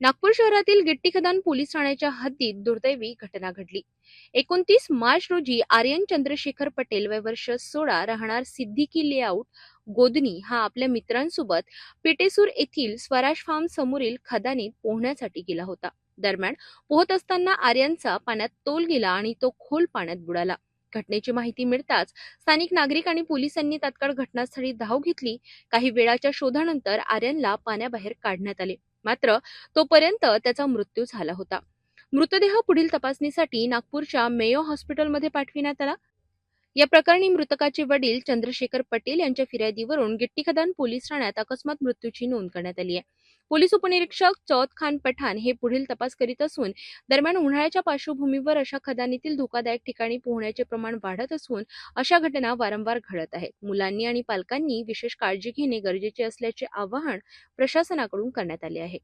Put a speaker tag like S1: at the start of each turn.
S1: नागपूर शहरातील गिट्टी खदान पोलीस ठाण्याच्या हद्दीत दुर्दैवी घटना घडली। 29 मार्च रोजी आर्यन चंद्रशेखर पटेल वय वर्ष 16 राहणार सिद्दीकी लेआउट गोदनी हा आपल्या मित्रांसोबत पेटेसूर येथील स्वराज फार्म समोरील खदानीत पोहण्यासाठी गेला होता। दरम्यान पोहत असताना आर्यनचा पाण्यात तोल गेला आणि तो खोल पाण्यात बुडाला। घटनेची माहिती मिळताच स्थानिक नागरिक आणि पोलिसांनी तात्काळ घटनास्थळी धाव घेतली। काही वेळाच्या शोधानंतर आर्यनला पाण्याबाहेर काढण्यात आले, मात्र तोपर्यंत त्याचा मृत्यू झाला होता। मृतदेह पुढील तपासणीसाठी नागपूरच्या मेयो हॉस्पिटलमध्ये पाठविण्यात आला। या प्रकरणी मृतकाचे वडील चंद्रशेखर पटेल यांच्या फिर्यादीवरून गिट्टी खदान पोलीस ठाण्यात अकस्मात मृत्यूची नोंद करण्यात आली आहे। पोलीस उपनिरीक्षक चौद खान पठाण हे पुढील तपास करीत असून, दरम्यान उन्हाळ्याच्या पार्श्वभूमीवर अशा खदानीतील धोकादायक ठिकाणी पोहण्याचे प्रमाण वाढत असून अशा घटना वारंवार घडत आहेत। मुलांनी आणि पालकांनी विशेष काळजी घेणे गरजेचे असल्याचे आवाहन प्रशासनाकडून करण्यात आले आहे।